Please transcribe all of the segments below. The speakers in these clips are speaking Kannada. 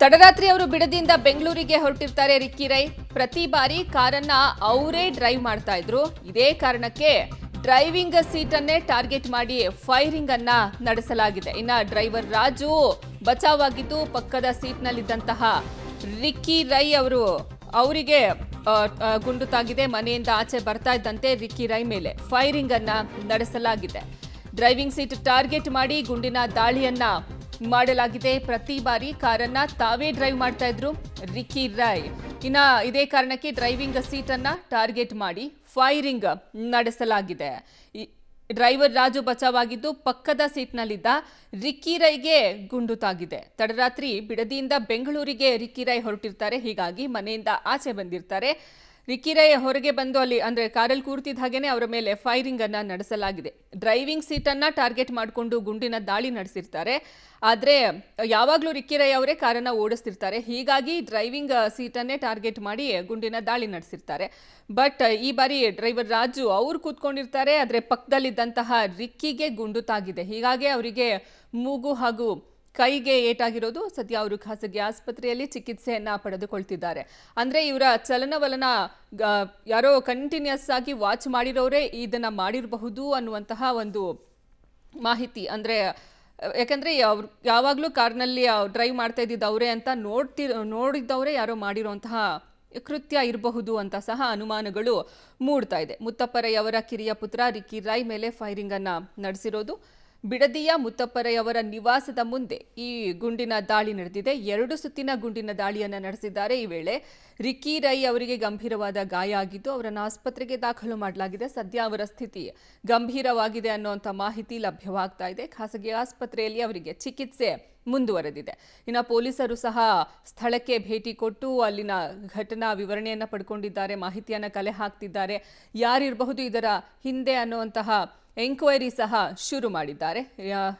ತಡರಾತ್ರಿ ಅವರು ಬಿಡದಿಯಿಂದ ಬೆಂಗಳೂರಿಗೆ ಹೊರಟಿರ್ತಾರೆ ರಿಕ್ಕಿ ರೈ. ಪ್ರತಿ ಬಾರಿ ಕಾರನ್ನ ಅವರೇ ಡ್ರೈವ್ ಮಾಡ್ತಾ ಇದ್ರು. ಇದೇ ಕಾರಣಕ್ಕೆ ಡ್ರೈವಿಂಗ್ ಸೀಟ್ ಅನ್ನೇ ಟಾರ್ಗೆಟ್ ಮಾಡಿ ಫೈರಿಂಗ್ ಅನ್ನ ನಡೆಸಲಾಗಿದೆ. ಇನ್ನ ಡ್ರೈವರ್ ರಾಜು ಬಚಾವಾಗಿದ್ದು ಪಕ್ಕದ ಸೀಟ್ನಲ್ಲಿದ್ದಂತಹ ರಿಕ್ಕಿ ರೈ ಅವರಿಗೆ ಗುಂಡು ತಾಗಿದೆ. ಮನೆಯಿಂದ ಆಚೆ ಬರ್ತಾ ಇದ್ದಂತೆ ರಿಕ್ಕಿ ರೈ ಮೇಲೆ ಫೈರಿಂಗ್ ಅನ್ನ ನಡೆಸಲಾಗಿದೆ. ಡ್ರೈವಿಂಗ್ ಸೀಟ್ ಟಾರ್ಗೆಟ್ ಮಾಡಿ ಗುಂಡಿನ ದಾಳಿಯನ್ನ ಮಾಡಲಾಗಿದೆ. ಪ್ರತಿ ಬಾರಿ ಕಾರನ್ನ ತಾವೇ ಡ್ರೈವ್ ಮಾಡ್ತಾ ಇದ್ರು ರಿಕ್ಕಿ ರೈ. ಇನ್ನ ಇದೇ ಕಾರಣಕ್ಕೆ ಡ್ರೈವಿಂಗ್ ಸೀಟ್ ಅನ್ನ ಟಾರ್ಗೆಟ್ ಮಾಡಿ ಫೈರಿಂಗ್ ನಡೆಸಲಾಗಿದೆ. ಡ್ರೈವರ್ ರಾಜು ಬಚಾವಾಗಿದ್ದು ಪಕ್ಕದ ಸೀಟ್ನಲ್ಲಿದ್ದ ರಿಕ್ಕಿ ರೈಗೆ ಗುಂಡು ತಾಗಿದೆ. ತಡರಾತ್ರಿ ಬಿಡದಿಯಿಂದ ಬೆಂಗಳೂರಿಗೆ ರಿಕ್ಕಿ ರೈ ಹೊರಟಿರ್ತಾರೆ. ಹೀಗಾಗಿ ಮನೆಯಿಂದ ಆಚೆ ಬಂದಿರ್ತಾರೆ. ರಿಕ್ಕಿ ರೈ ಹೊರಗೆ ಬಂದು ಅಲ್ಲಿ ಅಂದ್ರೆ ಕಾರಲ್ಲಿ ಕೂರ್ತಿದ್ದ ಹಾಗೇನೆ ಅವರ ಮೇಲೆ ಫೈರಿಂಗ್ ಅನ್ನ ನಡೆಸಲಾಗಿದೆ. ಡ್ರೈವಿಂಗ್ ಸೀಟ್ ಅನ್ನ ಟಾರ್ಗೆಟ್ ಮಾಡಿಕೊಂಡು ಗುಂಡಿನ ದಾಳಿ ನಡೆಸಿರ್ತಾರೆ. ಆದ್ರೆ ಯಾವಾಗ್ಲೂ ರಿಕ್ಕಿ ರೈ ಅವರೇ ಕಾರನ್ನ ಓಡಿಸ್ತಿರ್ತಾರೆ. ಹೀಗಾಗಿ ಡ್ರೈವಿಂಗ್ ಸೀಟ್ ಅನ್ನೇ ಟಾರ್ಗೆಟ್ ಮಾಡಿ ಗುಂಡಿನ ದಾಳಿ ನಡೆಸಿರ್ತಾರೆ. ಬಟ್ ಈ ಬಾರಿ ಡ್ರೈವರ್ ರಾಜು ಅವ್ರು ಕೂತ್ಕೊಂಡಿರ್ತಾರೆ. ಆದ್ರೆ ಪಕ್ಕದಲ್ಲಿದ್ದಂತಹ ರಿಕ್ಕಿಗೆ ಗುಂಡು ತಾಗಿದೆ. ಹೀಗಾಗಿ ಅವರಿಗೆ ಮೂಗು ಹಾಗೂ ಕೈಗೆ ಏಟಾಗಿರೋದು. ಸದ್ಯ ಅವರು ಖಾಸಗಿ ಆಸ್ಪತ್ರೆಯಲ್ಲಿ ಚಿಕಿತ್ಸೆಯನ್ನ ಪಡೆದುಕೊಳ್ತಿದ್ದಾರೆ. ಅಂದ್ರೆ ಇವರ ಚಲನವಲನ ಯಾರೋ ಕಂಟಿನ್ಯೂಸ್ ಆಗಿ ವಾಚ್ ಮಾಡಿರೋರೇ ಇದನ್ನ ಮಾಡಿರಬಹುದು ಅನ್ನುವಂತಹ ಒಂದು ಮಾಹಿತಿ. ಅಂದ್ರೆ ಯಾಕಂದ್ರೆ ಅವ್ರು ಯಾವಾಗಲೂ ಕಾರ್ನಲ್ಲಿ ಡ್ರೈವ್ ಮಾಡ್ತಾ ಇದ್ದಿದ್ದು ಅವರೇ ಅಂತ ನೋಡಿದ್ದವರೇ ಯಾರೋ ಮಾಡಿರುವಂತಹ ಕೃತ್ಯ ಇರಬಹುದು ಅಂತ ಸಹ ಅನುಮಾನಗಳು ಮೂಡ್ತಾ ಇದೆ. ಮುತ್ತಪ್ಪ ರೈ ಅವರ ಕಿರಿಯ ಪುತ್ರ ರಿಕ್ಕಿ ರೈ ಮೇಲೆ ಫೈರಿಂಗ್ ಅನ್ನ ನಡೆಸಿರೋದು. ಬಿಡದಿಯ ಮುತ್ತಪ್ಪ ರೈ ಅವರ ನಿವಾಸದ ಮುಂದೆ ಈ ಗುಂಡಿನ ದಾಳಿ ನಡೆದಿದೆ. 2 ಸುತ್ತಿನ ಗುಂಡಿನ ದಾಳಿಯನ್ನು ನಡೆಸಿದ್ದಾರೆ. ಈ ವೇಳೆ ರಿಕ್ಕಿ ರೈ ಅವರಿಗೆ ಗಂಭೀರವಾದ ಗಾಯ ಆಗಿದ್ದು ಅವರನ್ನು ಆಸ್ಪತ್ರೆಗೆ ದಾಖಲು ಮಾಡಲಾಗಿದೆ. ಸದ್ಯ ಅವರ ಸ್ಥಿತಿ ಗಂಭೀರವಾಗಿದೆ ಅನ್ನುವಂಥ ಮಾಹಿತಿ ಲಭ್ಯವಾಗ್ತಾ ಇದೆ. ಖಾಸಗಿ ಆಸ್ಪತ್ರೆಯಲ್ಲಿ ಅವರಿಗೆ ಚಿಕಿತ್ಸೆ ಮುಂದುವರೆದಿದೆ. ಇನ್ನು ಪೊಲೀಸರು ಸಹ ಸ್ಥಳಕ್ಕೆ ಭೇಟಿ ಕೊಟ್ಟು ಅಲ್ಲಿನ ಘಟನಾ ವಿವರಣೆಯನ್ನು ಪಡ್ಕೊಂಡಿದ್ದಾರೆ. ಮಾಹಿತಿಯನ್ನು ಕಲೆ ಹಾಕ್ತಿದ್ದಾರೆ. ಯಾರಿರಬಹುದು ಇದರ ಹಿಂದೆ ಅನ್ನುವಂತಹ ಎಂಕ್ವೈರಿ ಸಹ ಶುರು ಮಾಡಿದ್ದಾರೆ.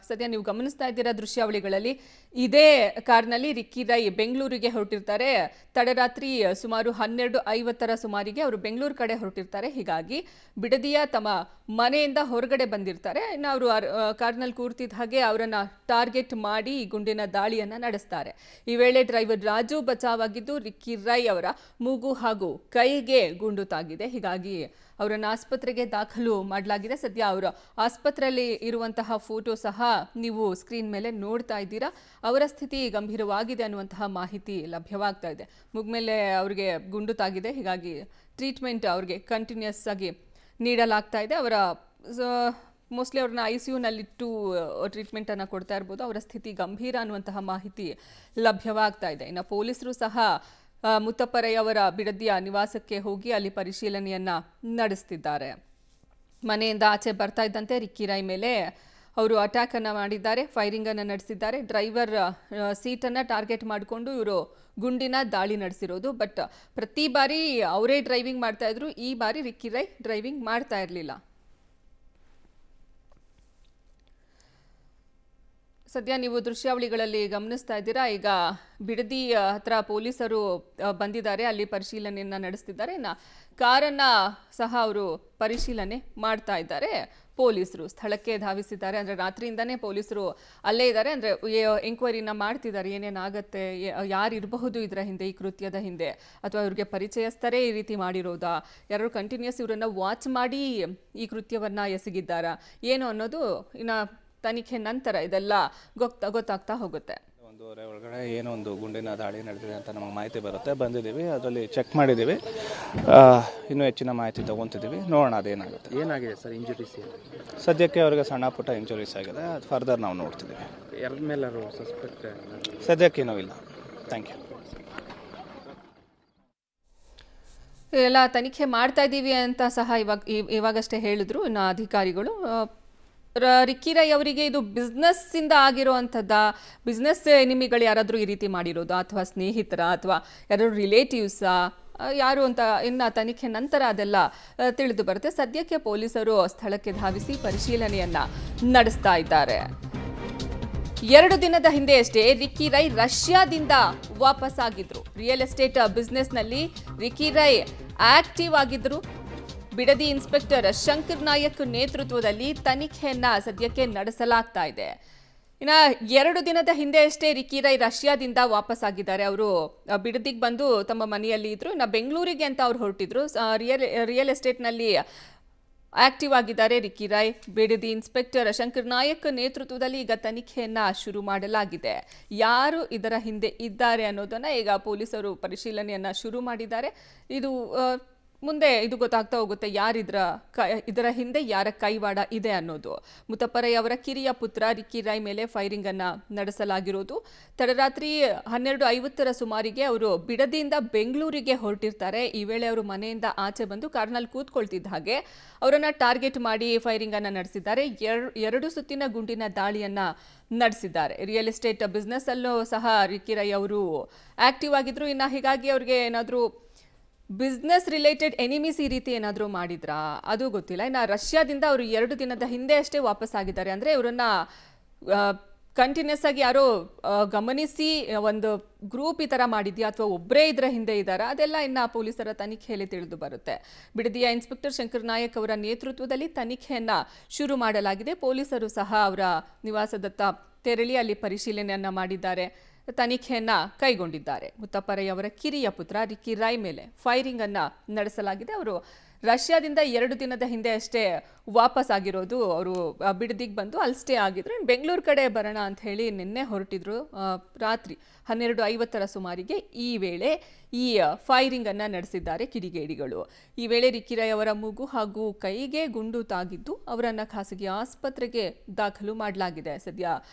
ಸದ್ಯ ನೀವು ಗಮನಿಸ್ತಾ ಇದ್ದೀರಾ ದೃಶ್ಯಾವಳಿಗಳಲ್ಲಿ. ಇದೇ ಕಾರ್ನಲ್ಲಿ ರಿಕ್ಕಿ ರೈ ಬೆಂಗಳೂರಿಗೆ ಹೊರಟಿರ್ತಾರೆ. ತಡರಾತ್ರಿ ಸುಮಾರು 12:50 ಸುಮಾರಿಗೆ ಅವರು ಬೆಂಗಳೂರು ಕಡೆ ಹೊರಟಿರ್ತಾರೆ. ಹೀಗಾಗಿ ಬಿಡದಿಯ ತಮ್ಮ ಮನೆಯಿಂದ ಹೊರಗಡೆ ಬಂದಿರ್ತಾರೆ. ಇನ್ನು ಅವರು ಕಾರ್ನಲ್ಲಿ ಕೂರ್ತಿದ್ದ ಹಾಗೆ ಅವರನ್ನ ಟಾರ್ಗೆಟ್ ಮಾಡಿ ಗುಂಡಿನ ದಾಳಿಯನ್ನ ನಡೆಸ್ತಾರೆ. ಈ ವೇಳೆ ಡ್ರೈವರ್ ರಾಜು ಬಚಾವಾಗಿದ್ದು ರಿಕ್ಕಿ ರೈ ಅವರ ಮೂಗು ಹಾಗೂ ಕೈಗೆ ಗುಂಡು ತಾಗಿದೆ. ಹೀಗಾಗಿ ಅವರನ್ನು ಆಸ್ಪತ್ರೆಗೆ ದಾಖಲು ಮಾಡಲಾಗಿದೆ. ಸದ್ಯ ಅವರು ಆಸ್ಪತ್ರೆಯಲ್ಲಿ ಇರುವಂತಹ ಫೋಟೋ ಸಹ ನೀವು ಸ್ಕ್ರೀನ್ ಮೇಲೆ ನೋಡ್ತಾ ಇದ್ದೀರಾ. ಅವರ ಸ್ಥಿತಿ ಗಂಭೀರವಾಗಿದೆ ಅನ್ನುವಂತಹ ಮಾಹಿತಿ ಲಭ್ಯವಾಗ್ತಾ ಇದೆ. ಮುಗ್ಮೇಲೆ ಅವರಿಗೆ ಗುಂಡು ತಾಗಿದೆ. ಹೀಗಾಗಿ ಟ್ರೀಟ್ಮೆಂಟ್ ಅವ್ರಿಗೆ ಕಂಟಿನ್ಯೂಸ್ ಆಗಿ ನೀಡಲಾಗ್ತಾ ಇದೆ. ಅವರ ಮೋಸ್ಟ್ಲಿ ಅವ್ರನ್ನ ICUನಲ್ಲಿಟ್ಟು ಟ್ರೀಟ್ಮೆಂಟನ್ನು ಕೊಡ್ತಾ ಇರ್ಬೋದು. ಅವರ ಸ್ಥಿತಿ ಗಂಭೀರ ಅನ್ನುವಂತಹ ಮಾಹಿತಿ ಲಭ್ಯವಾಗ್ತಾ ಇದೆ. ಇನ್ನು ಪೊಲೀಸರು ಸಹ ಮುತ್ತಪ್ಪ ರೈ ಅವರ ಬಿಡದಿಯ ನಿವಾಸಕ್ಕೆ ಹೋಗಿ ಅಲ್ಲಿ ಪರಿಶೀಲನೆಯನ್ನ ನಡೆಸ್ತಿದ್ದಾರೆ. ಮನೆಯಿಂದ ಆಚೆ ಬರ್ತಾ ಇದ್ದಂತೆ ರಿಕ್ಕಿ ರೈ ಮೇಲೆ ಅವರು ಅಟ್ಯಾಕ್ ಅನ್ನ ಮಾಡಿದ್ದಾರೆ, ಫೈರಿಂಗ್ ಅನ್ನು ನಡೆಸಿದ್ದಾರೆ. ಡ್ರೈವರ್ ಸೀಟನ್ನು ಟಾರ್ಗೆಟ್ ಮಾಡಿಕೊಂಡು ಇವರು ಗುಂಡಿನ ದಾಳಿ ನಡೆಸಿರೋದು. ಬಟ್ ಪ್ರತಿ ಬಾರಿ ಅವರೇ ಡ್ರೈವಿಂಗ್ ಮಾಡ್ತಾ ಇದ್ರು. ಈ ಬಾರಿ ರಿಕ್ಕಿ ರೈ ಡ್ರೈವಿಂಗ್ ಮಾಡ್ತಾ ಇರಲಿಲ್ಲ. ಸದ್ಯ ನೀವು ದೃಶ್ಯಾವಳಿಗಳಲ್ಲಿ ಗಮನಿಸ್ತಾ ಇದ್ದೀರಾ. ಈಗ ಬಿಡದಿ ಹತ್ರ ಪೊಲೀಸರು ಬಂದಿದ್ದಾರೆ, ಅಲ್ಲಿ ಪರಿಶೀಲನೆಯನ್ನ ನಡೆಸ್ತಿದ್ದಾರೆ. ಇನ್ನು ಕಾರನ್ನ ಸಹ ಅವರು ಪರಿಶೀಲನೆ ಮಾಡ್ತಾ ಇದ್ದಾರೆ. ಪೊಲೀಸರು ಸ್ಥಳಕ್ಕೆ ಧಾವಿಸಿದ್ದಾರೆ. ಅಂದರೆ ರಾತ್ರಿಯಿಂದನೇ ಪೊಲೀಸರು ಅಲ್ಲೇ ಇದ್ದಾರೆ. ಅಂದರೆ ಎಂಕ್ವೈರಿನ ಮಾಡ್ತಿದ್ದಾರೆ. ಏನೇನಾಗತ್ತೆ, ಯಾರು ಇರಬಹುದು ಇದರ ಹಿಂದೆ, ಈ ಕೃತ್ಯದ ಹಿಂದೆ, ಅಥವಾ ಇವ್ರಿಗೆ ಪರಿಚಯಸ್ಥರೇ ಈ ರೀತಿ ಮಾಡಿರೋದಾ, ಯಾರು ಕಂಟಿನ್ಯೂಸ್ ಇವರನ್ನು ವಾಚ್ ಮಾಡಿ ಈ ಕೃತ್ಯವನ್ನು ಎಸಗಿದ್ದಾರಾ ಏನು ಅನ್ನೋದು ಇನ್ನು ತನಿಖೆ ನಂತರ ಇದೆಲ್ಲ ಗೊತ್ತಾಗ್ತಾ ಹೋಗುತ್ತೆ. 1:30 ಒಳಗಡೆ ಏನೋ ಒಂದು ಗುಂಡಿನ ದಾಳಿ ನಡೆದಿದೆ ಅಂತ ನಮಗೆ ಮಾಹಿತಿ ಬರುತ್ತೆ. ಬಂದಿದ್ದೀವಿ, ಅದರಲ್ಲಿ ಚೆಕ್ ಮಾಡಿದ್ದೀವಿ. ಇನ್ನೂ ಹೆಚ್ಚಿನ ಮಾಹಿತಿ ತೊಗೊತಿದ್ದೀವಿ. ನೋಡೋಣ ಅದೇನಾಗುತ್ತೆ. ಏನಾಗಿದೆ ಸರ್ ಇಂಜುರೀಸ್? ಸದ್ಯಕ್ಕೆ ಅವರಿಗೆ ಸಣ್ಣ ಪುಟ್ಟ ಇಂಜುರೀಸ್ ಆಗಿದೆ. ಅದು ಫರ್ದರ್ ನಾವು ನೋಡ್ತಿದ್ದೀವಿ. ಯಾರ ಮೇಲಾರು ಸಸ್ಪೆಕ್ಟ್? ಸದ್ಯಕ್ಕೇನೂ ಇಲ್ಲ. Thank you. ಎಲ್ಲ ತನಿಖೆ ಮಾಡ್ತಾ ಇದ್ದೀವಿ ಅಂತ ಸಹ ಇವಾಗಷ್ಟೇ ಹೇಳಿದ್ರು ಇನ್ನು ಅಧಿಕಾರಿಗಳು. ರಿಕ್ಕಿ ರೈ ಅವರಿಗೆ ಇದು ಬಿಸ್ನೆಸ್ ಇಂದ ಆಗಿರುವಂಥದ್ದ, ಬಿಸ್ನೆಸ್ ಎನಿಮಿಗಳು ಯಾರಾದರೂ ಈ ರೀತಿ ಮಾಡಿರೋದು, ಅಥವಾ ಸ್ನೇಹಿತರ, ಅಥವಾ ಯಾರಾದರೂ ರಿಲೇಟಿವ್ಸಾ, ಯಾರು ಅಂತ ಇನ್ನು ತನಿಖೆ ನಂತರ ಅದೆಲ್ಲ ತಿಳಿದು ಬರುತ್ತೆ. ಸದ್ಯಕ್ಕೆ ಪೊಲೀಸರು ಸ್ಥಳಕ್ಕೆ ಧಾವಿಸಿ ಪರಿಶೀಲನೆಯನ್ನ ನಡೆಸ್ತಾ ಇದ್ದಾರೆ. 2 ದಿನದ ಹಿಂದೆಯಷ್ಟೇ ರಿಕ್ಕಿ ರೈ ರಷ್ಯಾದಿಂದ ವಾಪಸ್ ಆಗಿದ್ರು. ರಿಯಲ್ ಎಸ್ಟೇಟ್ ಬಿಸ್ನೆಸ್ನಲ್ಲಿ ರಿಕ್ಕಿ ರೈ ಆಕ್ಟಿವ್ ಆಗಿದ್ರು. ಬಿಡದಿ ಇನ್ಸ್ಪೆಕ್ಟರ್ ಶಂಕರ್ ನಾಯಕ್ ನೇತೃತ್ವದಲ್ಲಿ ತನಿಖೆಯನ್ನ ಸದ್ಯಕ್ಕೆ ನಡೆಸಲಾಗ್ತಾ ಇದೆ. ಇನ್ನು 2 ದಿನದ ಹಿಂದೆ ಅಷ್ಟೇ ರಿಕ್ಕಿ ರೈ ರಷ್ಯಾದಿಂದ ವಾಪಸ್ ಆಗಿದ್ದಾರೆ. ಅವರು ಬಿಡದಿಗೆ ಬಂದು ತಮ್ಮ ಮನೆಯಲ್ಲಿ ಇದ್ರು. ಇನ್ನು ಬೆಂಗಳೂರಿಗೆ ಅಂತ ಅವ್ರು ಹೊರಟಿದ್ರು. ರಿಯಲ್ ಎಸ್ಟೇಟ್ನಲ್ಲಿ ಆಕ್ಟಿವ್ ಆಗಿದ್ದಾರೆ ರಿಕ್ಕಿ ರೈ. ಬಿಡದಿ ಇನ್ಸ್ಪೆಕ್ಟರ್ ಶಂಕರ್ ನಾಯಕ್ ನೇತೃತ್ವದಲ್ಲಿ ಈಗ ತನಿಖೆಯನ್ನ ಶುರು ಮಾಡಲಾಗಿದೆ. ಯಾರು ಇದರ ಹಿಂದೆ ಇದ್ದಾರೆ ಅನ್ನೋದನ್ನ ಈಗ ಪೊಲೀಸರು ಪರಿಶೀಲನೆಯನ್ನ ಶುರು ಮಾಡಿದ್ದಾರೆ. ಇದು ಮುಂದೆ ಇದು ಗೊತ್ತಾಗ್ತಾ ಹೋಗುತ್ತೆ ಇದರ ಹಿಂದೆ ಯಾರ ಕೈವಾಡ ಇದೆ ಅನ್ನೋದು. ಮುತ್ತಪ್ಪರೈ ಅವರ ಕಿರಿಯ ಪುತ್ರ ರಿಕ್ಕಿ ರೈ ಮೇಲೆ ಫೈರಿಂಗ್ ಅನ್ನ ನಡೆಸಲಾಗಿರೋದು. ತಡರಾತ್ರಿ 12:50 ಸುಮಾರಿಗೆ ಅವರು ಬಿಡದಿಯಿಂದ ಬೆಂಗಳೂರಿಗೆ ಹೊರಟಿರ್ತಾರೆ. ಈ ವೇಳೆ ಅವರು ಮನೆಯಿಂದ ಆಚೆ ಬಂದು ಕಾರ್ನಲ್ಲಿ ಕೂತ್ಕೊಳ್ತಿದ್ದ ಹಾಗೆ ಅವರನ್ನ ಟಾರ್ಗೆಟ್ ಮಾಡಿ ಫೈರಿಂಗ್ ಅನ್ನ ನಡೆಸಿದ್ದಾರೆ. 2 ಸುತ್ತಿನ ಗುಂಡಿನ ದಾಳಿಯನ್ನ ನಡೆಸಿದ್ದಾರೆ. ರಿಯಲ್ ಎಸ್ಟೇಟ್ ಬಿಸ್ನೆಸ್ ಅಲ್ಲೂ ಸಹ ರಿಕ್ಕಿ ರೈ ಅವರು ಆಕ್ಟಿವ್ ಆಗಿದ್ರು. ಇನ್ನು ಹೀಗಾಗಿ ಅವ್ರಿಗೆ ಏನಾದರೂ ಬಿಸ್ನೆಸ್ ರಿಲೇಟೆಡ್ ಎನಿಮೀಸ್ ಈ ರೀತಿ ಏನಾದರೂ ಮಾಡಿದ್ರಾ ಅದು ಗೊತ್ತಿಲ್ಲ. ಇನ್ನು ರಷ್ಯಾದಿಂದ ಅವರು 2 ದಿನದ ಹಿಂದೆ ಅಷ್ಟೇ ವಾಪಸ್ ಆಗಿದ್ದಾರೆ. ಅಂದರೆ ಇವರನ್ನ ಕಂಟಿನ್ಯೂಸ್ ಆಗಿ ಯಾರೋ ಗಮನಿಸಿ ಒಂದು ಗ್ರೂಪ್ ಈ ಥರ ಮಾಡಿದ್ಯಾ ಅಥವಾ ಒಬ್ಬರೇ ಇದರ ಹಿಂದೆ ಇದ್ದಾರಾ ಅದೆಲ್ಲ ಇನ್ನು ಪೊಲೀಸರ ತನಿಖೆಯಲ್ಲಿ ತಿಳಿದು ಬರುತ್ತೆ. ಬಿಡದಿಯ ಇನ್ಸ್ಪೆಕ್ಟರ್ ಶಂಕರ್ ನಾಯಕ್ ಅವರ ನೇತೃತ್ವದಲ್ಲಿ ತನಿಖೆಯನ್ನು ಶುರು ಮಾಡಲಾಗಿದೆ. ಪೊಲೀಸರು ಸಹ ಅವರ ನಿವಾಸದತ್ತ ತೆರಳಿ ಅಲ್ಲಿ ಪರಿಶೀಲನೆಯನ್ನ ಮಾಡಿದ್ದಾರೆ, ತನಿಖೆಯನ್ನ ಕೈಗೊಂಡಿದ್ದಾರೆ. ಮುತ್ತಪ್ಪರೈ ಅವರ ಕಿರಿಯ ಪುತ್ರ ರಿಕ್ಕಿ ರೈ ಮೇಲೆ ಫೈರಿಂಗ್ ಅನ್ನ ನಡೆಸಲಾಗಿದೆ. ಅವರು ರಷ್ಯಾದಿಂದ 2 ದಿನದ ಹಿಂದೆ ಅಷ್ಟೇ ವಾಪಸ್ ಆಗಿರೋದು. ಅವರು ಬಿಡದಿಗೆ ಬಂದು ಅಲ್ಲಿ ಸ್ಟೇ ಆಗಿದ್ರು. ಬೆಂಗಳೂರು ಕಡೆ ಬರೋಣ ಅಂತ ಹೇಳಿ ನಿನ್ನೆ ಹೊರಟಿದ್ರು. ರಾತ್ರಿ 12:50 ಸುಮಾರಿಗೆ ಈ ವೇಳೆ ಈ ಫೈರಿಂಗ್ ಅನ್ನ ನಡೆಸಿದ್ದಾರೆ ಕಿಡಿಗೇಡಿಗಳು. ಈ ವೇಳೆ ರಿಕ್ಕಿ ರೈ ಅವರ ಮೂಗು ಹಾಗೂ ಕೈಗೆ ಗುಂಡು ತಾಗಿದ್ದು ಅವರನ್ನ ಖಾಸಗಿ ಆಸ್ಪತ್ರೆಗೆ ದಾಖಲು ಮಾಡಲಾಗಿದೆ. ಸದ್ಯ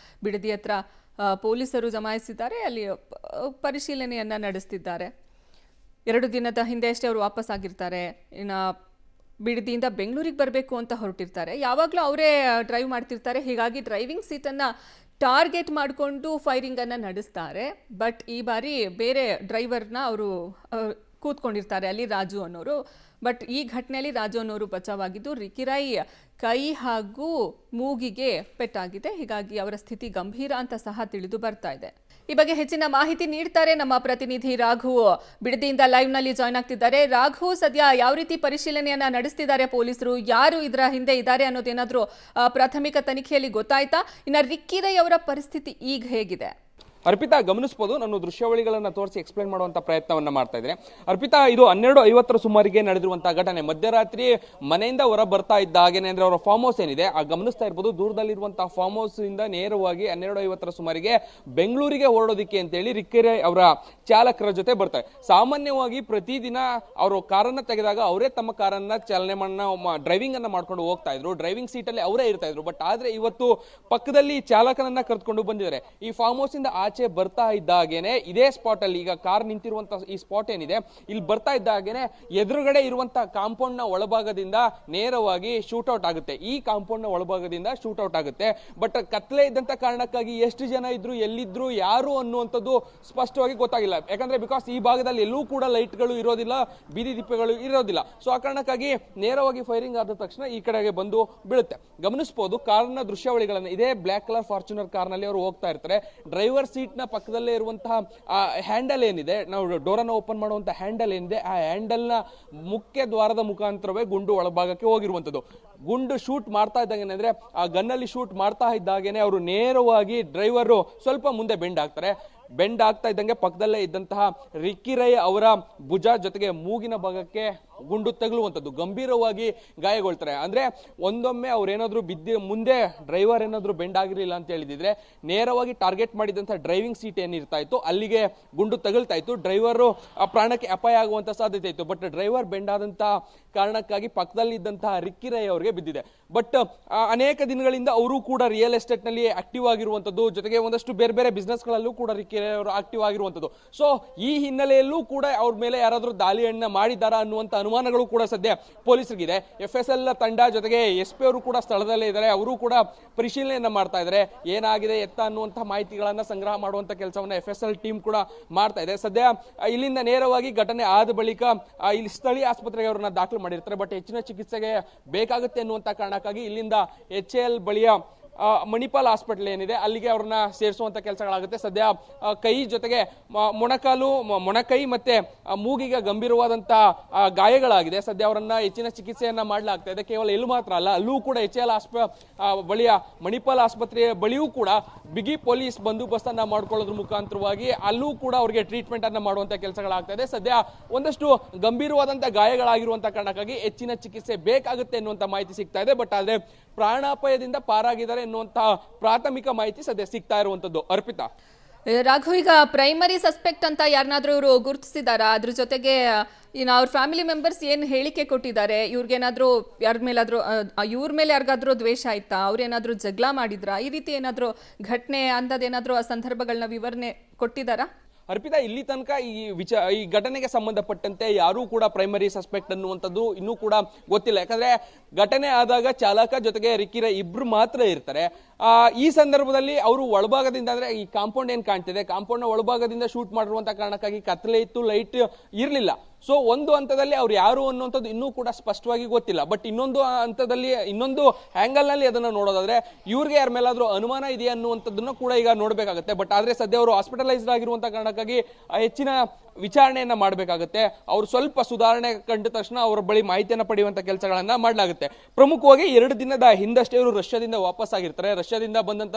ಬಿಡದಿ ಹತ್ರ ಪೊಲೀಸರು ಜಮಾಯಿಸಿದ್ದಾರೆ, ಅಲ್ಲಿ ಪರಿಶೀಲನೆಯನ್ನ ನಡೆಸ್ತಿದ್ದಾರೆ. 2 ದಿನದ ಹಿಂದೆ ಅಷ್ಟೇ ಅವರು ವಾಪಸ್ ಆಗಿರ್ತಾರೆ. ಇನ್ನು ಬಿಡದಿಯಿಂದ ಬೆಂಗಳೂರಿಗೆ ಬರಬೇಕು ಅಂತ ಹೊರಟಿರ್ತಾರೆ. ಯಾವಾಗಲೂ ಅವರೇ ಡ್ರೈವ್ ಮಾಡ್ತಿರ್ತಾರೆ. ಹೀಗಾಗಿ ಡ್ರೈವಿಂಗ್ ಸೀಟನ್ನು ಟಾರ್ಗೆಟ್ ಮಾಡಿಕೊಂಡು ಫೈರಿಂಗನ್ನು ನಡೆಸ್ತಾರೆ. ಬಟ್ ಈ ಬಾರಿ ಬೇರೆ ಡ್ರೈವರ್ನ ಅವರು ಕೂತ್ಕೊಂಡಿರ್ತಾರೆ ಅಲ್ಲಿ, ರಾಜು ಅನ್ನೋರು. ಬಟ್ ಈ ಘಟನೆಯಲ್ಲಿ ರಾಜು ಅನ್ನೋರು ಬಚಾವಾಗಿದ್ದು ರಿಕ್ಕಿ ರೈ ಕೈ ಹಾಗೂ ಮೂಗಿಗೆ ಪೆಟ್ಟಾಗಿದೆ. ಹೀಗಾಗಿ ಅವರ ಸ್ಥಿತಿ ಗಂಭೀರ ಅಂತ ಸಹ ತಿಳಿದು ಬರ್ತಾ ಇದೆ. ಈ ಬಗ್ಗೆ ಹೆಚ್ಚಿನ ಮಾಹಿತಿ ನೀಡ್ತಾರೆ ನಮ್ಮ ಪ್ರತಿನಿಧಿ ರಾಘು. ಬಿಡದಿಯಿಂದ ಲೈವ್ ನಲ್ಲಿ ಜಾಯ್ನ್ ಆಗ್ತಿದ್ದಾರೆ. ರಾಘು, ಸದ್ಯ ಯಾವ ರೀತಿ ಪರಿಶೀಲನೆಯನ್ನ ನಡೆಸ್ತಿದ್ದಾರೆ ಪೊಲೀಸರು? ಯಾರು ಇದರ ಹಿಂದೆ ಇದ್ದಾರೆ ಅನ್ನೋದೇನಾದ್ರೂ ಪ್ರಾಥಮಿಕ ತನಿಖೆಯಲ್ಲಿ ಗೊತ್ತಾಯ್ತಾ? ಇನ್ನು ರಿಕ್ಕಿ ರೈ ಅವರ ಪರಿಸ್ಥಿತಿ ಈಗ ಹೇಗಿದೆ? ಅರ್ಪಿತಾ, ಗಮನಿಸಬಹುದು, ನಾನು ದೃಶ್ಯಾವಳಿಗಳನ್ನ ತೋರಿಸಿ ಎಕ್ಸ್ಪ್ಲೈನ್ ಮಾಡುವಂತ ಪ್ರಯತ್ನವನ್ನ ಮಾಡ್ತಾ ಇದ್ದೇನೆ. ಅರ್ಪಿತಾ, ಇದು 12:50 ಸುಮಾರಿಗೆ ನಡೆದಿರುವಂತಹ ಘಟನೆ. ಮಧ್ಯರಾತ್ರಿ ಮನೆಯಿಂದ ಹೊರ ಬರ್ತಾ ಇದ್ದ ಹಾಗೇನೆ ಅಂದ್ರೆ ಅವರ ಫಾರ್ಮ್ ಹೌಸ್ ಏನಿದೆ ಆ ಗಮನಿಸ್ತಾ ಇರ್ಬೋದು, ದೂರದಲ್ಲಿರುವಂತಹ ಫಾರ್ಮ್ ಹೌಸ್ ಇಂದ ನೇರವಾಗಿ 12:50 ಸುಮಾರಿಗೆ ಬೆಂಗಳೂರಿಗೆ ಹೊರಡೋದಿಕ್ಕೆ ಅಂತೇಳಿ ರಿಕ್ಕಿ ರೈ ಅವರ ಚಾಲಕರ ಜೊತೆ ಬರ್ತಾರೆ. ಸಾಮಾನ್ಯವಾಗಿ ಪ್ರತಿದಿನ ಅವರು ಕಾರನ್ನ ತೆಗೆದಾಗ ಅವರೇ ತಮ್ಮ ಕಾರನ್ನ ಡ್ರೈವಿಂಗ್ ಅನ್ನ ಮಾಡ್ಕೊಂಡು ಹೋಗ್ತಾ ಇದ್ರು. ಡ್ರೈವಿಂಗ್ ಸೀಟ್ ಅಲ್ಲಿ ಅವರೇ ಇರ್ತಾ ಇದ್ರು. ಬಟ್ ಆದ್ರೆ ಇವತ್ತು ಪಕ್ಕದಲ್ಲಿ ಚಾಲಕನನ್ನ ಕರೆದುಕೊಂಡು ಬಂದಿದ್ದಾರೆ. ಈ ಫಾರ್ಮ್ ಹೌಸ್ ಇಂದ ಆಚೆ ಬರ್ತಾ ಇದ್ದಾಗೇನೆ ಇದೇ ಸ್ಪಾಟ್ ಅಲ್ಲಿ, ಈಗ ಕಾರ್ ನಿಂತಿರುವಂತಹ ಈ ಸ್ಪಾಟ್ ಏನಿದೆ ಇಲ್ಲಿ ಬರ್ತಾ ಇದ್ದಾಗೇನೆ ಎದುರುಗಡೆ ಇರುವಂತಹ ಕಾಂಪೌಂಡ್ ನ ಒಳಭಾಗದಿಂದ ನೇರವಾಗಿ ಶೂಟ್ಔಟ್ ಆಗುತ್ತೆ. ಈ ಕಾಂಪೌಂಡ್ ನ ಒಳಭಾಗದಿಂದ ಶೂಟ್ಔಟ್ ಆಗುತ್ತೆ. ಬಟ್ ಕತ್ಲೆ ಇದ್ದಂತ ಕಾರಣಕ್ಕಾಗಿ ಎಷ್ಟು ಜನ ಇದ್ರು, ಎಲ್ಲಿದ್ರು, ಯಾರು ಅನ್ನುವಂಥದ್ದು ಸ್ಪಷ್ಟವಾಗಿ ಗೊತ್ತಾಗಿಲ್ಲ. ಯಾಕಂದ್ರೆ ಬಿಕಾಸ್ ಈ ಭಾಗದಲ್ಲಿ ಎಲ್ಲೂ ಕೂಡ ಲೈಟ್ಗಳು ಇರೋದಿಲ್ಲ, ಬೀದಿ ದೀಪಗಳು ಇರೋದಿಲ್ಲ. ಸೊ ಆ ಕಾರಣಕ್ಕಾಗಿ ನೇರವಾಗಿ ಫೈರಿಂಗ್ ಆದ ತಕ್ಷಣ ಈ ಕಡೆಗೆ ಬಂದು ಬೀಳುತ್ತೆ. ಗಮನಿಸಬಹುದು ಕಾರ್ನ ದೃಶ್ಯಾವಳಿಗಳನ್ನ. ಇದೇ ಬ್ಲಾಕ್ ಕಲರ್ ಫಾರ್ಚುನರ್ ಕಾರ್ನಲ್ಲಿ ಅವರು ಹೋಗ್ತಾ ಇರ್ತಾರೆ. ಡ್ರೈವರ್ ಸೀಟ್ ನ ಪಕ್ಕದಲ್ಲೇ ಇರುವಂತಹ ಹ್ಯಾಂಡಲ್ ಏನಿದೆ, ನಾವು ಡೋರನ್ನು ಓಪನ್ ಮಾಡುವಂತಹ ಹ್ಯಾಂಡಲ್ ಏನಿದೆ ಆ ಹ್ಯಾಂಡಲ್ ನ ಮುಖ್ಯ ದ್ವಾರದ ಮುಖಾಂತರವೇ ಗುಂಡು ಒಳಭಾಗಕ್ಕೆ ಹೋಗಿರುವಂತದ್ದು. ಗುಂಡು ಶೂಟ್ ಮಾಡ್ತಾ ಇದ್ದಂಗೆ ಅಂದ್ರೆ ಆ ಗನ್ನಲ್ಲಿ ಶೂಟ್ ಮಾಡ್ತಾ ಇದ್ದಾಗೇನೆ ಅವರು ನೇರವಾಗಿ ಡ್ರೈವರ್ ಸ್ವಲ್ಪ ಮುಂದೆ ಬೆಂಡ್ ಆಗ್ತಾ ಇದ್ದಂಗೆ ಪಕ್ಕದಲ್ಲೇ ಇದ್ದಂತಹ ರಿಕ್ಕಿ ರೈ ಅವರ ಭುಜ ಜೊತೆಗೆ ಮೂಗಿನ ಭಾಗಕ್ಕೆ ಗುಂಡು ತಗುಲುವಂಥದ್ದು, ಗಂಭೀರವಾಗಿ ಗಾಯಗೊಳ್ತಾರೆ. ಅಂದ್ರೆ ಒಂದೊಮ್ಮೆ ಅವ್ರೇನಾದ್ರೂ ಮುಂದೆ ಡ್ರೈವರ್ ಏನಾದ್ರು ಬೆಂಡ್ ಆಗಿರಲಿಲ್ಲ ಅಂತ ಹೇಳಿದ್ರೆ ನೇರವಾಗಿ ಟಾರ್ಗೆಟ್ ಮಾಡಿದಂತಹ ಡ್ರೈವಿಂಗ್ ಸೀಟ್ ಏನಿರ್ತಾ ಇತ್ತು ಅಲ್ಲಿಗೆ ಗುಂಡು ತಗುಲ್ತಾ ಇತ್ತು. ಡ್ರೈವರು ಆ ಪ್ರಾಣಕ್ಕೆ ಅಪಾಯ ಆಗುವಂತ ಸಾಧ್ಯತೆ ಇತ್ತು. ಬಟ್ ಡ್ರೈವರ್ ಬೆಂಡ್ ಆದಂತಹ ಕಾರಣಕ್ಕಾಗಿ ಪಕ್ಕದಲ್ಲಿ ಇದ್ದಂತಹ ರಿಕ್ಕಿ ರೈ ಅವರಿಗೆ ಬಿದ್ದಿದೆ. ಬಟ್ ಅನೇಕ ದಿನಗಳಿಂದ ಅವರು ಕೂಡ ರಿಯಲ್ ಎಸ್ಟೇಟ್ ನಲ್ಲಿ ಆಕ್ಟಿವ್ ಆಗಿರುವಂತದ್ದು, ಜೊತೆಗೆ ಒಂದಷ್ಟು ಬೇರೆ ಬೇರೆ ಬಿಸ್ನೆಸ್ ಗಳಲ್ಲೂ ಕೂಡ ರಿಕ್ಕಿ ರೈ ಅವರು ಆಕ್ಟಿವ್ ಆಗಿರುವಂತದ್ದು. ಸೊ ಈ ಹಿನ್ನೆಲೆಯಲ್ಲೂ ಕೂಡ ಅವ್ರ ಮೇಲೆ ಯಾರಾದ್ರೂ ದಾಳಿಯನ್ನ ಮಾಡಿದಾರ ಅನ್ನುವಂತ ಅನುಮಾನಗಳು ಕೂಡ ಸದ್ಯ ಪೊಲೀಸರಿಗಿದೆ. FSL ತಂಡ ಜೊತೆಗೆ SP ಅವರು ಕೂಡ ಸ್ಥಳದಲ್ಲೇ ಇದ್ದಾರೆ. ಅವರು ಕೂಡ ಪರಿಶೀಲನೆಯನ್ನ ಮಾಡ್ತಾ ಇದ್ದಾರೆ. ಏನಾಗಿದೆ ಎತ್ತ ಅನ್ನುವಂತಹ ಮಾಹಿತಿಗಳನ್ನ ಸಂಗ್ರಹ ಮಾಡುವಂತ ಕೆಲಸವನ್ನ FSL ಟೀಮ್ ಕೂಡ ಮಾಡ್ತಾ ಇದೆ. ಸದ್ಯ ಇಲ್ಲಿಂದ ನೇರವಾಗಿ ಘಟನೆ ಆದ ಬಳಿಕ ಇಲ್ಲಿ ಸ್ಥಳೀಯ ಆಸ್ಪತ್ರೆಗೆ ಅವರನ್ನ ದಾಖಲು ಮಾಡಿರ್ತಾರೆ. ಬಟ್ ಹೆಚ್ಚಿನ ಚಿಕಿತ್ಸೆಗೆ ಬೇಕಾಗುತ್ತೆ ಅನ್ನುವಂತ ಕಾರಣಕ್ಕಾಗಿ ಇಲ್ಲಿಂದ HAL ಬಳಿಯ ಮಣಿಪಾಲ್ ಹಾಸ್ಪಿಟಲ್ ಏನಿದೆ ಅಲ್ಲಿಗೆ ಅವ್ರನ್ನ ಸೇರಿಸುವಂತ ಕೆಲಸಗಳಾಗುತ್ತೆ. ಸದ್ಯ ಕೈ ಜೊತೆಗೆ ಮೊಣಕೈ ಮತ್ತೆ ಮೂಗಿಗೆ ಗಂಭೀರವಾದಂತಹ ಗಾಯಗಳಾಗಿದೆ. ಸದ್ಯ ಅವರನ್ನ ಹೆಚ್ಚಿನ ಚಿಕಿತ್ಸೆಯನ್ನ ಮಾಡಲಾಗ್ತಾ ಇದೆ. ಕೇವಲ ಇಲ್ಲಿ ಮಾತ್ರ ಅಲ್ಲ, ಅಲ್ಲೂ ಕೂಡ HL ಬಳಿಯ ಮಣಿಪಾಲ್ ಆಸ್ಪತ್ರೆಯ ಬಳಿಯೂ ಕೂಡ ಬಿಗಿ ಪೊಲೀಸ್ ಬಂದೋಬಸ್ತನ್ನ ಮಾಡ್ಕೊಳ್ಳೋದ್ರ ಮುಖಾಂತರವಾಗಿ ಅಲ್ಲೂ ಕೂಡ ಅವರಿಗೆ ಟ್ರೀಟ್ಮೆಂಟ್ ಅನ್ನ ಮಾಡುವಂತ ಕೆಲಸಗಳಾಗ್ತಾ ಇದೆ. ಸದ್ಯ ಒಂದಷ್ಟು ಗಂಭೀರವಾದಂತಹ ಗಾಯಗಳಾಗಿರುವಂತ ಕಾರಣಕ್ಕಾಗಿ ಹೆಚ್ಚಿನ ಚಿಕಿತ್ಸೆ ಬೇಕಾಗುತ್ತೆ ಎನ್ನುವಂತ ಮಾಹಿತಿ ಸಿಗ್ತಾ ಇದೆ. ಬಟ್ ಆದ್ರೆ ಪ್ರಾಣಾಪಾಯದಿಂದ ಪಾರಾಗಿದ್ದಾರೆ ಎನ್ನುವಂತಹ ಪ್ರಾಥಮಿಕ ಮಾಹಿತಿ ಸದ್ಯ ಸಿಗ್ತಾ ಇರುವಂತದ್ದು. ಅರ್ಪಿತಾ, ರಾಘು, ಈಗ ಪ್ರೈಮರಿ ಸಸ್ಪೆಕ್ಟ್ ಅಂತ ಯಾರನ್ನಾದ್ರೂ ಇವರು ಗುರುತಿಸಿದಾರಾ? ಅದ್ರ ಜೊತೆಗೆ ಇನ್ನು ಅವ್ರ ಫ್ಯಾಮಿಲಿ ಮೆಂಬರ್ಸ್ ಏನು ಹೇಳಿಕೆ ಕೊಟ್ಟಿದ್ದಾರೆ? ಇವ್ರಿಗೇನಾದ್ರೂ ಇವ್ರ ಮೇಲೆ ಯಾರಿಗಾದ್ರೂ ದ್ವೇಷ ಆಯ್ತಾ? ಅವ್ರೇನಾದ್ರೂ ಜಗಳ ಮಾಡಿದ್ರಾ? ಈ ರೀತಿ ಏನಾದ್ರೂ ಘಟನೆ ಅಂದದೇನಾದ್ರೂ ಆ ಸಂದರ್ಭಗಳನ್ನ ವಿವರಣೆ ಕೊಟ್ಟಿದ್ದಾರಾ? ಅರ್ಪಿತಾ, ಇಲ್ಲಿ ತನಕ ಈ ಘಟನೆಗೆ ಸಂಬಂಧಪಟ್ಟಂತೆ ಯಾರೂ ಕೂಡ ಪ್ರೈಮರಿ ಸಸ್ಪೆಕ್ಟ್ ಅನ್ನುವಂಥದ್ದು ಇನ್ನೂ ಕೂಡ ಗೊತ್ತಿಲ್ಲ. ಯಾಕಂದ್ರೆ ಘಟನೆ ಆದಾಗ ಚಾಲಕ ಜೊತೆಗೆ ರಿಕ್ಕಿ ರೈ ಇಬ್ರು ಮಾತ್ರ ಇರ್ತಾರೆ. ಈ ಸಂದರ್ಭದಲ್ಲಿ ಅವರು ಒಳಭಾಗದಿಂದ, ಅಂದ್ರೆ ಈ ಕಾಂಪೌಂಡ್ ಏನ್ ಕಾಣ್ತಿದೆ, ಕಾಂಪೌಂಡ್ ನ ಒಳಭಾಗದಿಂದ ಶೂಟ್ ಮಾಡಿರುವಂತ ಕಾರಣಕ್ಕಾಗಿ ಕತ್ತಲೆ ಇತ್ತು, ಲೈಟ್ ಇರ್ಲಿಲ್ಲ. ಸೊ ಒಂದು ಹಂತದಲ್ಲಿ ಅವ್ರು ಯಾರು ಅನ್ನುವಂಥದ್ದು ಇನ್ನೂ ಕೂಡ ಸ್ಪಷ್ಟವಾಗಿ ಗೊತ್ತಿಲ್ಲ. ಬಟ್ ಇನ್ನೊಂದು ಹಂತದಲ್ಲಿ, ಇನ್ನೊಂದು ಆಂಗಲ್ ನಲ್ಲಿ ಅದನ್ನ ನೋಡೋದಾದ್ರೆ ಇವ್ರಿಗೆ ಯಾರ ಮೇಲಾದ್ರೂ ಅನುಮಾನ ಇದೆಯಾ ಅನ್ನುವಂಥದ್ದನ್ನು ಕೂಡ ಈಗ ನೋಡ್ಬೇಕಾಗುತ್ತೆ. ಬಟ್ ಆದ್ರೆ ಸದ್ಯ ಅವರು ಹಾಸ್ಪಿಟಲೈಸ್ಡ್ ಆಗಿರುವಂತ ಕಾರಣಕ್ಕಾಗಿ ಹೆಚ್ಚಿನ ವಿಚಾರಣೆಯನ್ನ ಮಾಡಬೇಕಾಗುತ್ತೆ. ಅವರು ಸ್ವಲ್ಪ ಸುಧಾರಣೆ ಕಂಡ ತಕ್ಷಣ ಅವರ ಬಳಿ ಮಾಹಿತಿಯನ್ನ ಪಡೆಯುವಂತ ಕೆಲಸಗಳನ್ನ ಮಾಡಲಾಗುತ್ತೆ. ಪ್ರಮುಖವಾಗಿ 2 ದಿನದ ಹಿಂದಷ್ಟೇ ಇವರು ರಷ್ಯಾದಿಂದ ವಾಪಸ್ ಆಗಿರ್ತಾರೆ. ರಷ್ಯಾದಿಂದ ಬಂದಂತ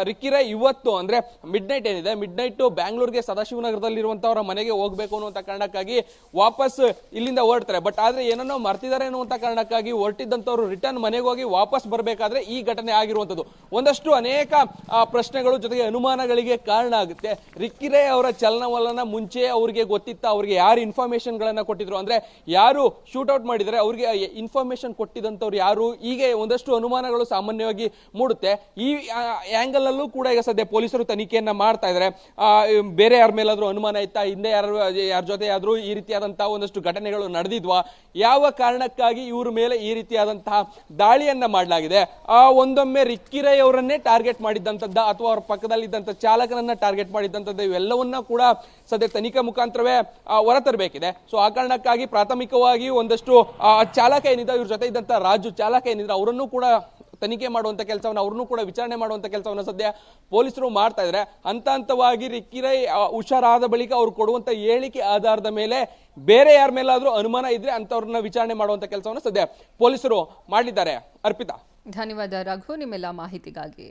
ರಿಕ್ಕಿ ರೈ ಇವತ್ತು ಅಂದ್ರೆ ಮಿಡ್ ನೈಟ್ ಏನಿದೆ, ಮಿಡ್ ನೈಟ್ ಬ್ಯಾಂಗ್ಳೂರ್ಗೆ ಸದಾಶಿವನಗರದಲ್ಲಿರುವಂತವರ ಮನೆಗೆ ಹೋಗ್ಬೇಕು ಅನ್ನುವಂತ ಕಾರಣಕ್ಕಾಗಿ ವಾಪಸ್ ಇಲ್ಲಿಂದ ಹೊರಡ್ತಾರೆ. ಬಟ್ ಆದ್ರೆ ಏನನ್ನೋ ಮರ್ತಿದ್ದಾರೆ ಅನ್ನುವಂತ ಕಾರಣಕ್ಕಾಗಿ ಹೊರಟಿದ್ದಂತವ್ರು ರಿಟರ್ನ್ ಮನೆಗೆ ಹೋಗಿ ವಾಪಸ್ ಬರಬೇಕಾದ್ರೆ ಈ ಘಟನೆ ಆಗಿರುವಂತದ್ದು ಒಂದಷ್ಟು ಅನೇಕ ಪ್ರಶ್ನೆಗಳು ಜೊತೆಗೆ ಅನುಮಾನಗಳಿಗೆ ಕಾರಣ ಆಗುತ್ತೆ. ರಿಕ್ಕಿ ರೈ ಅವರ ಚಲನವಲನ ಮುಂಚೆ ಅವ್ರಿಗೆ ಗೊತ್ತಿತ್ತ? ಅವ್ರಿಗೆ ಯಾರು ಇನ್ಫಾರ್ಮೇಶನ್ ಗಳನ್ನ ಕೊಟ್ಟಿದ್ರು, ಅಂದ್ರೆ ಯಾರು ಶೂಟ್ಔಟ್ ಮಾಡಿದರೆ ಅವ್ರಿಗೆ ಇನ್ಫಾರ್ಮೇಶನ್ ಕೊಟ್ಟಿದಂತವ್ರು ಯಾರು? ಹೀಗೆ ಒಂದಷ್ಟು ಅನುಮಾನಗಳು ಸಾಮಾನ್ಯವಾಗಿ ಮೂಡುತ್ತೆ. ಈ ಆಂಗಲ್ ಅಲ್ಲೂ ಕೂಡ ಈಗ ಸದ್ಯ ಪೊಲೀಸರು ತನಿಖೆಯನ್ನ ಮಾಡ್ತಾ ಇದ್ದಾರೆ. ಬೇರೆ ಯಾರ ಮೇಲಾದ್ರೂ ಅನುಮಾನ ಇತ್ತಾ? ಹಿಂದೆ ಯಾರ ಜೊತೆ ಆದ್ರೂ ಈ ರೀತಿಯಾದಂತಹ ಒಂದಷ್ಟು ಘಟನೆಗಳು ನಡೆದಿದ್ವಾ? ಯಾವ ಕಾರಣಕ್ಕಾಗಿ ಇವ್ರ ಮೇಲೆ ಈ ರೀತಿಯಾದಂತಹ ದಾಳಿಯನ್ನ ಮಾಡಲಾಗಿದೆ? ಒಂದೊಮ್ಮೆ ರಿಕ್ಕಿ ರೈ ಅವರನ್ನೇ ಟಾರ್ಗೆಟ್ ಮಾಡಿದ್ದಂಥದ್ದ ಅಥವಾ ಅವ್ರ ಪಕ್ಕದಲ್ಲಿದ್ದಂಥ ಚಾಲಕನನ್ನ ಟಾರ್ಗೆಟ್ ಮಾಡಿದ್ದಂಥದ್ದು, ಇವೆಲ್ಲವನ್ನ ಕೂಡ ಸದ್ಯ ತನಿಖೆ ಮುಖಾಂತರವೇ ಹೊರತರಬೇಕಿದೆ. ಸೊ ಆ ಕಾರಣಕ್ಕಾಗಿ ಪ್ರಾಥಮಿಕವಾಗಿ ಒಂದಷ್ಟು ಚಾಲಕ ಏನಿದೆ, ಇವ್ರ ಜೊತೆ ಇದ್ದಂತ ರಾಜು ಚಾಲಕ ಏನಿದ್ರೆ ಅವರನ್ನು ಕೂಡ ತನಿಖೆ ಮಾಡುವಂತ ಕೆಲಸವನ್ನ, ಅವ್ರನ್ನೂ ಕೂಡ ವಿಚಾರಣೆ ಮಾಡುವಂತ ಕೆಲಸವನ್ನ ಸದ್ಯ ಪೊಲೀಸರು ಮಾಡ್ತಾ ಇದ್ದಾರೆ. ಹಂತ ಹಂತವಾಗಿ ರಿಕ್ಕಿ ರೈ ಹುಷಾರಾದ ಬಳಿಕ ಅವ್ರು ಕೊಡುವಂತ ಹೇಳಿಕೆ ಆಧಾರದ ಮೇಲೆ ಬೇರೆ ಯಾರ ಮೇಲಾದ್ರೂ ಅನುಮಾನ ಇದ್ರೆ ಅಂತವ್ರನ್ನ ವಿಚಾರಣೆ ಮಾಡುವಂತ ಕೆಲಸವನ್ನ ಸದ್ಯ ಪೊಲೀಸರು ಮಾಡಿದ್ದಾರೆ. ಅರ್ಪಿತಾ, ಧನ್ಯವಾದ ರಾಘು, ನಿಮ್ಮೆಲ್ಲ ಮಾಹಿತಿಗಾಗಿ.